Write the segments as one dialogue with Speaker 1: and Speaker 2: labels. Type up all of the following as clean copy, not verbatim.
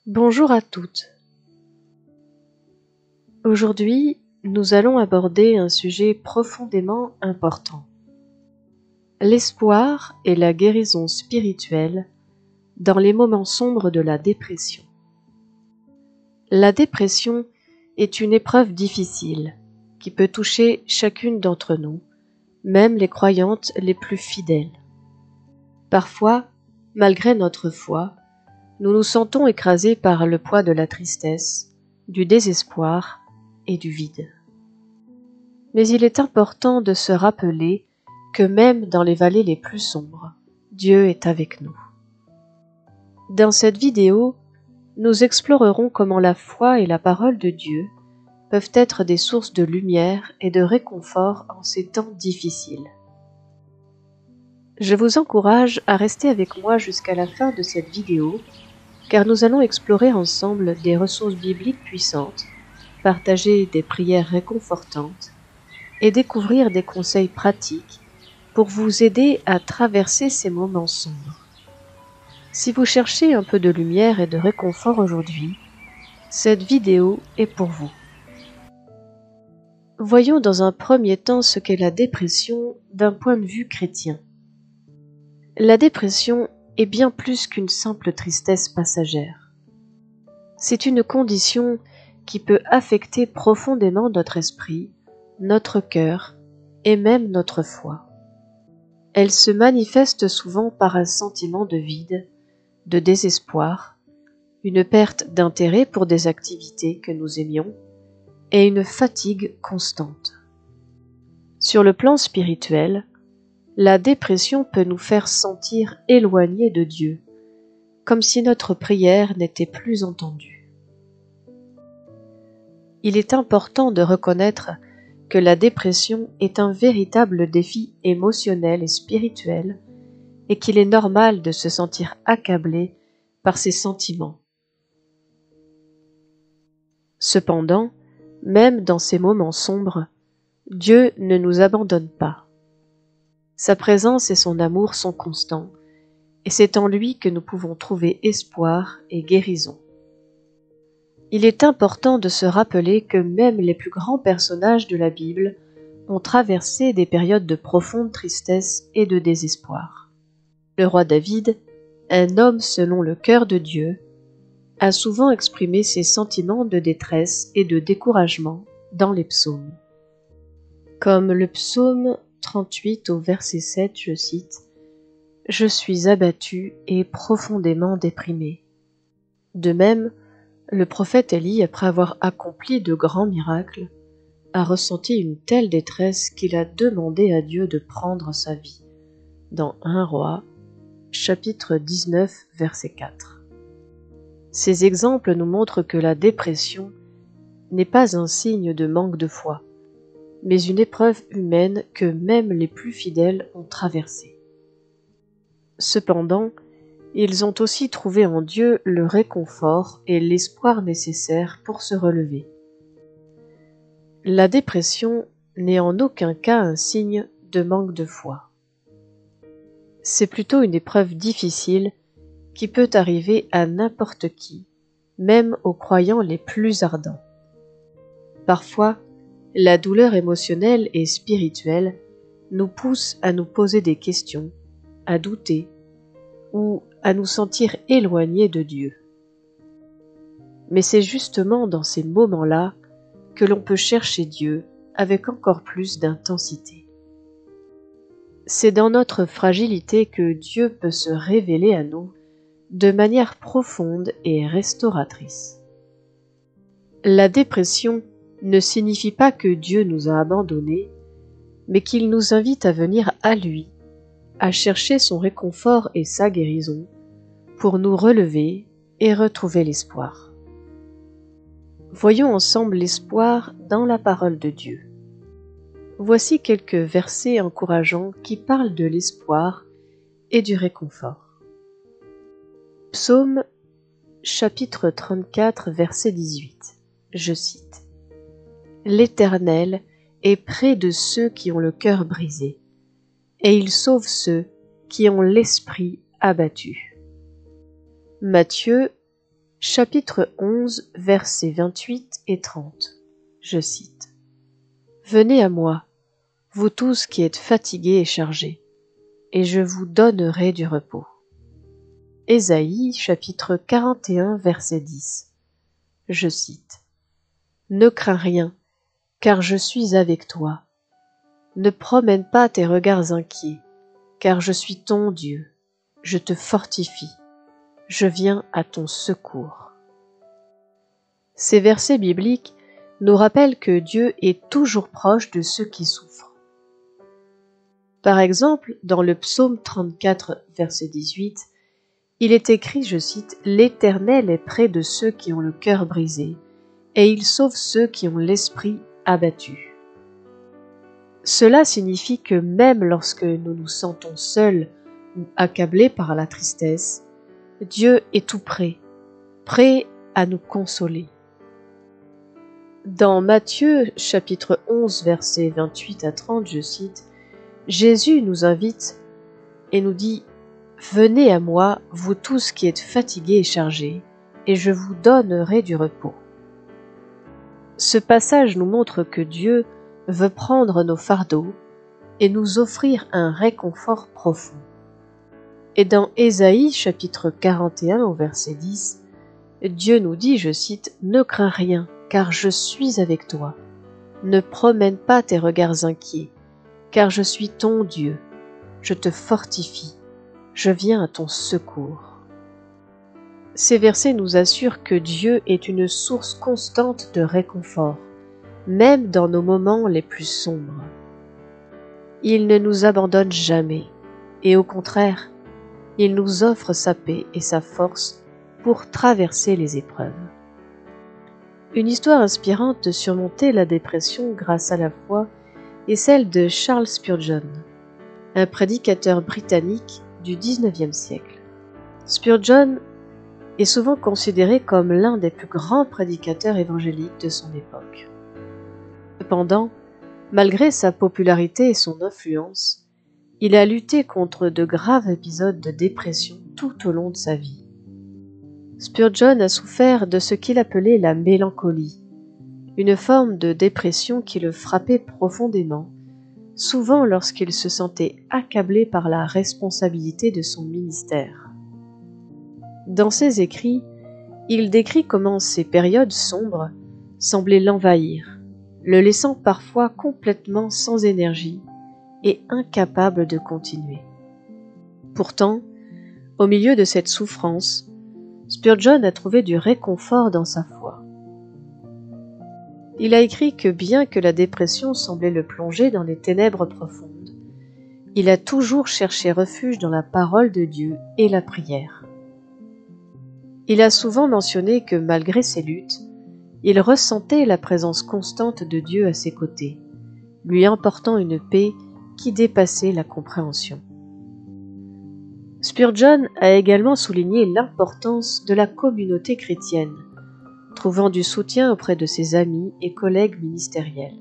Speaker 1: Bonjour à toutes. Aujourd'hui, nous allons aborder un sujet profondément important. L'espoir et la guérison spirituelle dans les moments sombres de la dépression. La dépression est une épreuve difficile qui peut toucher chacune d'entre nous, même les croyantes les plus fidèles. Parfois, malgré notre foi, nous nous sentons écrasés par le poids de la tristesse, du désespoir et du vide. Mais il est important de se rappeler que même dans les vallées les plus sombres, Dieu est avec nous. Dans cette vidéo, nous explorerons comment la foi et la parole de Dieu peuvent être des sources de lumière et de réconfort en ces temps difficiles. Je vous encourage à rester avec moi jusqu'à la fin de cette vidéo, car nous allons explorer ensemble des ressources bibliques puissantes, partager des prières réconfortantes et découvrir des conseils pratiques pour vous aider à traverser ces moments sombres. Si vous cherchez un peu de lumière et de réconfort aujourd'hui, cette vidéo est pour vous. Voyons dans un premier temps ce qu'est la dépression d'un point de vue chrétien. La dépression est bien plus qu'une simple tristesse passagère. C'est une condition qui peut affecter profondément notre esprit, notre cœur et même notre foi. Elle se manifeste souvent par un sentiment de vide, de désespoir, une perte d'intérêt pour des activités que nous aimions et une fatigue constante. Sur le plan spirituel, la dépression peut nous faire sentir éloignés de Dieu, comme si notre prière n'était plus entendue. Il est important de reconnaître que la dépression est un véritable défi émotionnel et spirituel et qu'il est normal de se sentir accablé par ces sentiments. Cependant, même dans ces moments sombres, Dieu ne nous abandonne pas. Sa présence et son amour sont constants, et c'est en lui que nous pouvons trouver espoir et guérison. Il est important de se rappeler que même les plus grands personnages de la Bible ont traversé des périodes de profonde tristesse et de désespoir. Le roi David, un homme selon le cœur de Dieu, a souvent exprimé ses sentiments de détresse et de découragement dans les psaumes. Comme le psaume 38 au verset 7, je cite « Je suis abattu et profondément déprimé ». De même, le prophète Élie, après avoir accompli de grands miracles, a ressenti une telle détresse qu'il a demandé à Dieu de prendre sa vie, dans 1 Roi, chapitre 19, verset 4. Ces exemples nous montrent que la dépression n'est pas un signe de manque de foi, mais une épreuve humaine que même les plus fidèles ont traversée. Cependant, ils ont aussi trouvé en Dieu le réconfort et l'espoir nécessaires pour se relever. La dépression n'est en aucun cas un signe de manque de foi. C'est plutôt une épreuve difficile qui peut arriver à n'importe qui, même aux croyants les plus ardents. Parfois, la douleur émotionnelle et spirituelle nous pousse à nous poser des questions, à douter ou à nous sentir éloignés de Dieu. Mais c'est justement dans ces moments-là que l'on peut chercher Dieu avec encore plus d'intensité. C'est dans notre fragilité que Dieu peut se révéler à nous de manière profonde et restauratrice. La dépression ne signifie pas que Dieu nous a abandonnés, mais qu'il nous invite à venir à lui, à chercher son réconfort et sa guérison pour nous relever et retrouver l'espoir. Voyons ensemble l'espoir dans la parole de Dieu. Voici quelques versets encourageants qui parlent de l'espoir et du réconfort. Psaume chapitre 34, verset 18. Je cite « L'Éternel est près de ceux qui ont le cœur brisé, et il sauve ceux qui ont l'esprit abattu. » Matthieu Chapitre 11, versets 28 et 30. Je cite. « Venez à moi, vous tous qui êtes fatigués et chargés, et je vous donnerai du repos. » Ésaïe, chapitre 41, verset 10. Je cite. « Ne crains rien, car je suis avec toi. Ne promène pas tes regards inquiets, car je suis ton Dieu. Je te fortifie. Je viens à ton secours. » Ces versets bibliques nous rappellent que Dieu est toujours proche de ceux qui souffrent. Par exemple, dans le psaume 34, verset 18, il est écrit, je cite, « L'Éternel est près de ceux qui ont le cœur brisé, et il sauve ceux qui ont l'esprit abattu. » Cela signifie que même lorsque nous nous sentons seuls ou accablés par la tristesse, Dieu est tout près, prêt à nous consoler. Dans Matthieu chapitre 11 versets 28 à 30, je cite, Jésus nous invite et nous dit « Venez à moi, vous tous qui êtes fatigués et chargés, et je vous donnerai du repos. » Ce passage nous montre que Dieu veut prendre nos fardeaux et nous offrir un réconfort profond. Et dans Ésaïe chapitre 41 au verset 10, Dieu nous dit, je cite, « Ne crains rien, car je suis avec toi. Ne promène pas tes regards inquiets, car je suis ton Dieu. Je te fortifie. Je viens à ton secours. » Ces versets nous assurent que Dieu est une source constante de réconfort, même dans nos moments les plus sombres. Il ne nous abandonne jamais, et au contraire, il nous offre sa paix et sa force pour traverser les épreuves. Une histoire inspirante de surmonter la dépression grâce à la foi est celle de Charles Spurgeon, un prédicateur britannique du XIXe siècle. Spurgeon est souvent considéré comme l'un des plus grands prédicateurs évangéliques de son époque. Cependant, malgré sa popularité et son influence, il a lutté contre de graves épisodes de dépression tout au long de sa vie. Spurgeon a souffert de ce qu'il appelait la mélancolie, une forme de dépression qui le frappait profondément, souvent lorsqu'il se sentait accablé par la responsabilité de son ministère. Dans ses écrits, il décrit comment ces périodes sombres semblaient l'envahir, le laissant parfois complètement sans énergie et incapable de continuer. Pourtant, au milieu de cette souffrance, Spurgeon a trouvé du réconfort dans sa foi. Il a écrit que bien que la dépression semblait le plonger dans les ténèbres profondes, il a toujours cherché refuge dans la parole de Dieu et la prière. Il a souvent mentionné que malgré ses luttes, il ressentait la présence constante de Dieu à ses côtés, lui apportant une paix qui dépassait la compréhension. Spurgeon a également souligné l'importance de la communauté chrétienne, trouvant du soutien auprès de ses amis et collègues ministériels.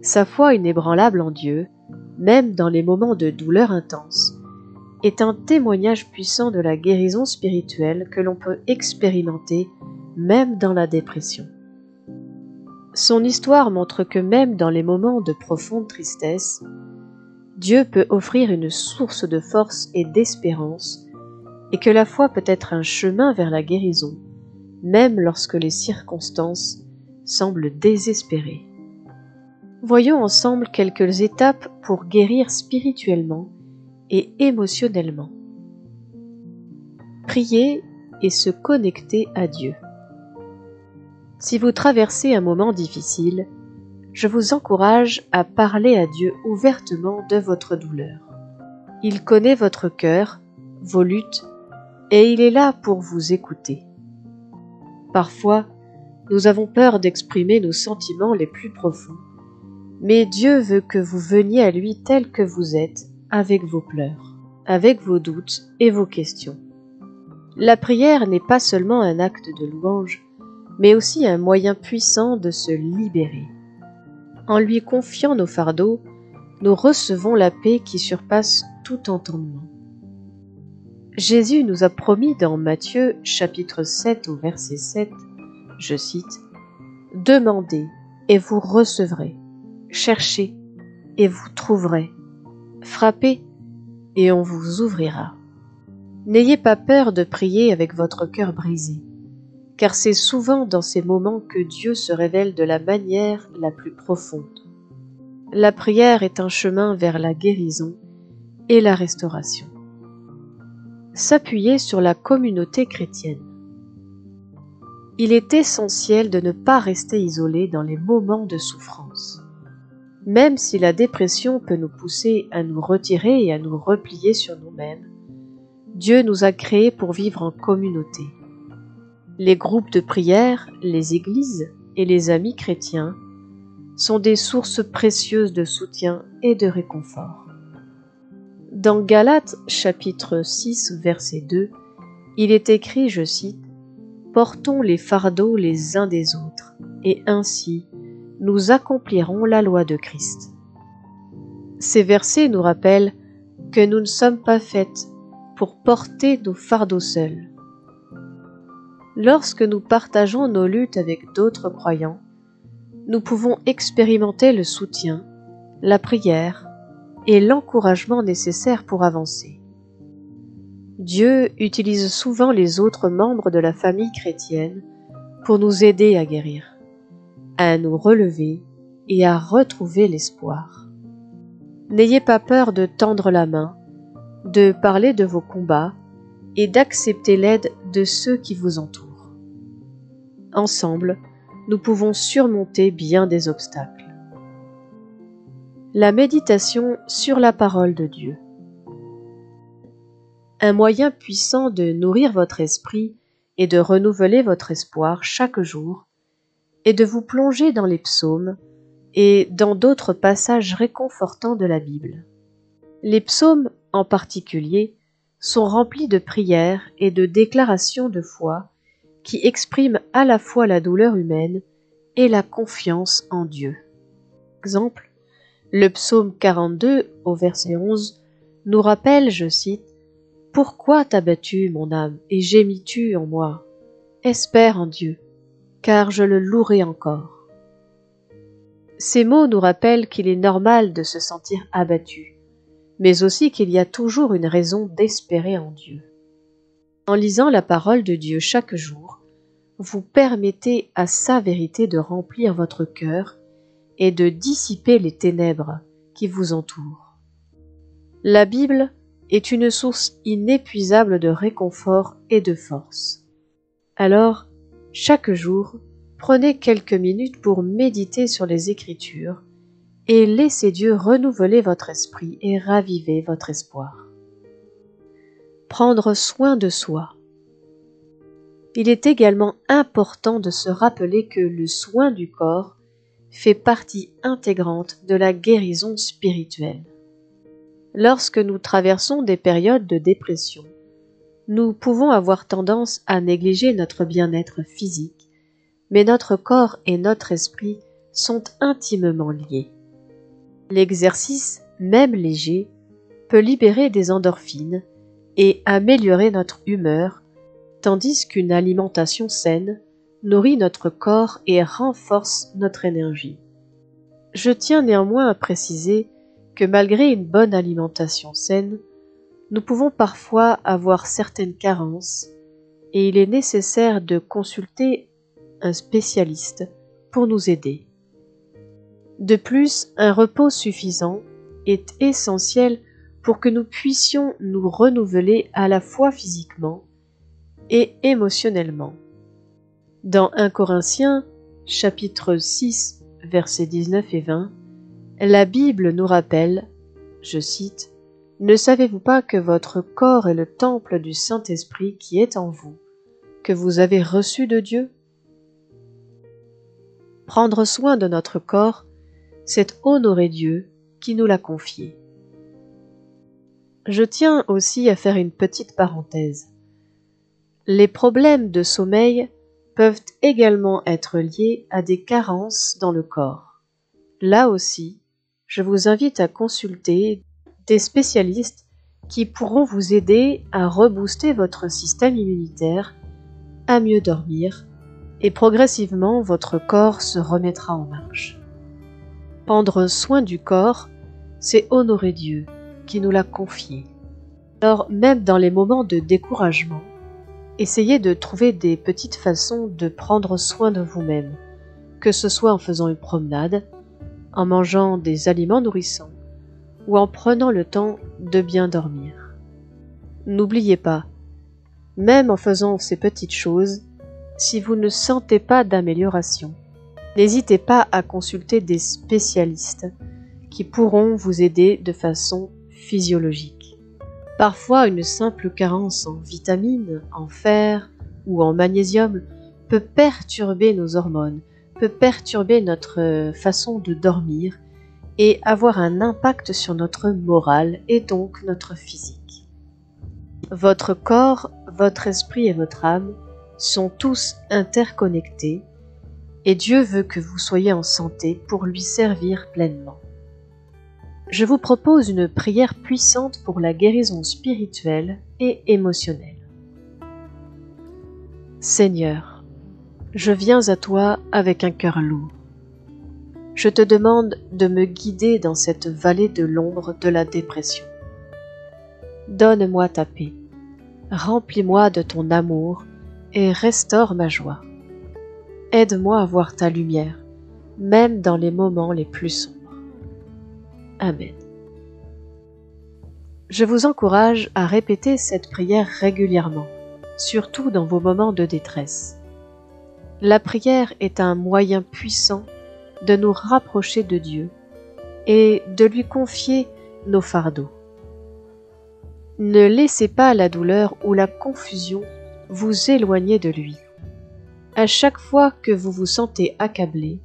Speaker 1: Sa foi inébranlable en Dieu, même dans les moments de douleur intense, est un témoignage puissant de la guérison spirituelle que l'on peut expérimenter même dans la dépression. Son histoire montre que même dans les moments de profonde tristesse, Dieu peut offrir une source de force et d'espérance, et que la foi peut être un chemin vers la guérison, même lorsque les circonstances semblent désespérées. Voyons ensemble quelques étapes pour guérir spirituellement et émotionnellement. Prier et se connecter à Dieu. Si vous traversez un moment difficile, je vous encourage à parler à Dieu ouvertement de votre douleur. Il connaît votre cœur, vos luttes, et il est là pour vous écouter. Parfois, nous avons peur d'exprimer nos sentiments les plus profonds, mais Dieu veut que vous veniez à lui tel que vous êtes, avec vos pleurs, avec vos doutes et vos questions. La prière n'est pas seulement un acte de louange, mais aussi un moyen puissant de se libérer. En lui confiant nos fardeaux, nous recevons la paix qui surpasse tout entendement. Jésus nous a promis dans Matthieu chapitre 7 au verset 7, je cite, « Demandez et vous recevrez, cherchez et vous trouverez, frappez et on vous ouvrira. » N'ayez pas peur de prier avec votre cœur brisé, car c'est souvent dans ces moments que Dieu se révèle de la manière la plus profonde. La prière est un chemin vers la guérison et la restauration. S'appuyer sur la communauté chrétienne. Il est essentiel de ne pas rester isolé dans les moments de souffrance. Même si la dépression peut nous pousser à nous retirer et à nous replier sur nous-mêmes, Dieu nous a créés pour vivre en communauté. Les groupes de prière, les églises et les amis chrétiens sont des sources précieuses de soutien et de réconfort. Dans Galates chapitre 6 verset 2, il est écrit, je cite, « Portons les fardeaux les uns des autres, et ainsi nous accomplirons la loi de Christ. » Ces versets nous rappellent que nous ne sommes pas faites pour porter nos fardeaux seuls. Lorsque nous partageons nos luttes avec d'autres croyants, nous pouvons expérimenter le soutien, la prière et l'encouragement nécessaires pour avancer. Dieu utilise souvent les autres membres de la famille chrétienne pour nous aider à guérir, à nous relever et à retrouver l'espoir. N'ayez pas peur de tendre la main, de parler de vos combats et d'accepter l'aide de ceux qui vous entourent. Ensemble, nous pouvons surmonter bien des obstacles. La méditation sur la parole de Dieu. Un moyen puissant de nourrir votre esprit et de renouveler votre espoir chaque jour est de vous plonger dans les psaumes et dans d'autres passages réconfortants de la Bible. Les psaumes, en particulier, sont remplis de prières et de déclarations de foi qui expriment à la fois la douleur humaine et la confiance en Dieu. Exemple, le psaume 42 au verset 11 nous rappelle, je cite, « Pourquoi t'as battu, mon âme, et gémis-tu en moi? Espère en Dieu, car je le louerai encore. » Ces mots nous rappellent qu'il est normal de se sentir abattu, mais aussi qu'il y a toujours une raison d'espérer en Dieu. En lisant la parole de Dieu chaque jour, vous permettez à sa vérité de remplir votre cœur et de dissiper les ténèbres qui vous entourent. La Bible est une source inépuisable de réconfort et de force. Alors, chaque jour, prenez quelques minutes pour méditer sur les Écritures et laissez Dieu renouveler votre esprit et raviver votre espoir. Prendre soin de soi. Il est également important de se rappeler que le soin du corps fait partie intégrante de la guérison spirituelle. Lorsque nous traversons des périodes de dépression, nous pouvons avoir tendance à négliger notre bien-être physique, mais notre corps et notre esprit sont intimement liés. L'exercice, même léger, peut libérer des endorphines et améliorer notre humeur, tandis qu'une alimentation saine nourrit notre corps et renforce notre énergie. Je tiens néanmoins à préciser que malgré une bonne alimentation saine, nous pouvons parfois avoir certaines carences et il est nécessaire de consulter un spécialiste pour nous aider. De plus, un repos suffisant est essentiel pour que nous puissions nous renouveler à la fois physiquement et émotionnellement. Dans 1 Corinthiens, chapitre 6, versets 19 et 20, la Bible nous rappelle, je cite, « Ne savez-vous pas que votre corps est le temple du Saint-Esprit qui est en vous, que vous avez reçu de Dieu ?» Prendre soin de notre corps, c'est honorer Dieu qui nous l'a confié. Je tiens aussi à faire une petite parenthèse. Les problèmes de sommeil peuvent également être liés à des carences dans le corps. Là aussi, je vous invite à consulter des spécialistes qui pourront vous aider à rebooster votre système immunitaire, à mieux dormir, et progressivement votre corps se remettra en marche. Prendre soin du corps, c'est honorer Dieu qui nous l'a confié. Alors même dans les moments de découragement, essayez de trouver des petites façons de prendre soin de vous-même, que ce soit en faisant une promenade, en mangeant des aliments nourrissants ou en prenant le temps de bien dormir. N'oubliez pas, même en faisant ces petites choses, si vous ne sentez pas d'amélioration, n'hésitez pas à consulter des spécialistes qui pourront vous aider de façon physiologique. Parfois, une simple carence en vitamines, en fer ou en magnésium peut perturber nos hormones, peut perturber notre façon de dormir et avoir un impact sur notre morale et donc notre physique. Votre corps, votre esprit et votre âme sont tous interconnectés et Dieu veut que vous soyez en santé pour lui servir pleinement. Je vous propose une prière puissante pour la guérison spirituelle et émotionnelle. Seigneur, je viens à toi avec un cœur lourd. Je te demande de me guider dans cette vallée de l'ombre de la dépression. Donne-moi ta paix, remplis-moi de ton amour et restaure ma joie. Aide-moi à voir ta lumière, même dans les moments les plus sombres. Amen. Je vous encourage à répéter cette prière régulièrement, surtout dans vos moments de détresse. La prière est un moyen puissant de nous rapprocher de Dieu et de lui confier nos fardeaux. Ne laissez pas la douleur ou la confusion vous éloigner de lui. À chaque fois que vous vous sentez accablé,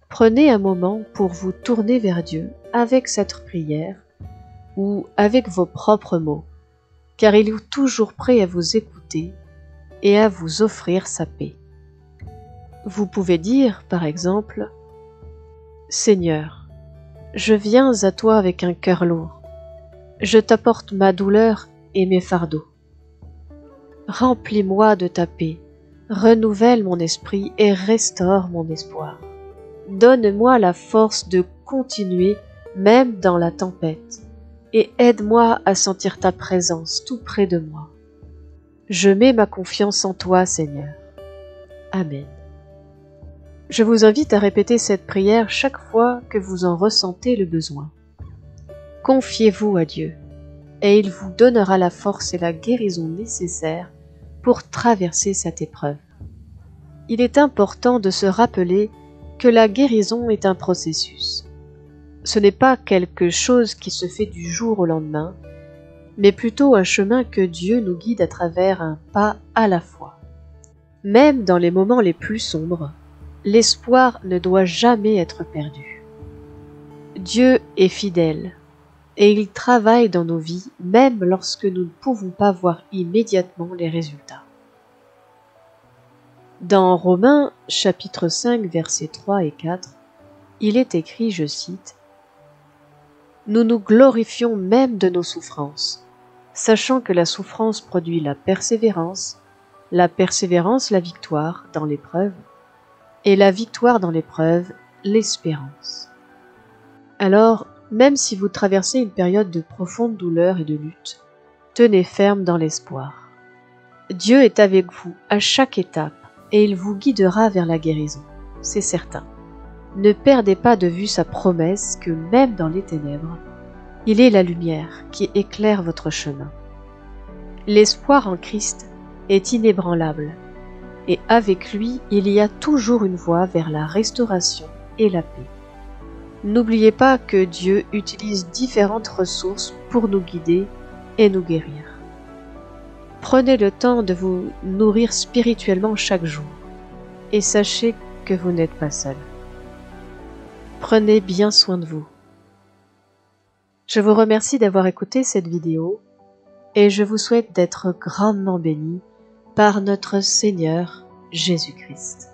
Speaker 1: prenez un moment pour vous tourner vers Dieu avec cette prière ou avec vos propres mots, car il est toujours prêt à vous écouter et à vous offrir sa paix. Vous pouvez dire, par exemple, « Seigneur, je viens à toi avec un cœur lourd. Je t'apporte ma douleur et mes fardeaux. Remplis-moi de ta paix, renouvelle mon esprit et restaure mon espoir. Donne-moi la force de continuer même dans la tempête et aide-moi à sentir ta présence tout près de moi. Je mets ma confiance en toi, Seigneur. Amen. » Je vous invite à répéter cette prière chaque fois que vous en ressentez le besoin. Confiez-vous à Dieu et il vous donnera la force et la guérison nécessaires pour traverser cette épreuve. Il est important de se rappeler que la guérison est un processus. Ce n'est pas quelque chose qui se fait du jour au lendemain, mais plutôt un chemin que Dieu nous guide à travers un pas à la fois. Même dans les moments les plus sombres, l'espoir ne doit jamais être perdu. Dieu est fidèle et il travaille dans nos vies même lorsque nous ne pouvons pas voir immédiatement les résultats. Dans Romains chapitre 5 versets 3 et 4, il est écrit, je cite, « Nous nous glorifions même de nos souffrances, sachant que la souffrance produit la persévérance la victoire dans l'épreuve, et la victoire dans l'épreuve, l'espérance. » Alors, même si vous traversez une période de profonde douleur et de lutte, tenez ferme dans l'espoir. Dieu est avec vous à chaque étape et il vous guidera vers la guérison, c'est certain. Ne perdez pas de vue sa promesse que même dans les ténèbres, il est la lumière qui éclaire votre chemin. L'espoir en Christ est inébranlable et avec lui, il y a toujours une voie vers la restauration et la paix. N'oubliez pas que Dieu utilise différentes ressources pour nous guider et nous guérir. Prenez le temps de vous nourrir spirituellement chaque jour et sachez que vous n'êtes pas seul. Prenez bien soin de vous. Je vous remercie d'avoir écouté cette vidéo et je vous souhaite d'être grandement bénis par notre Seigneur Jésus-Christ.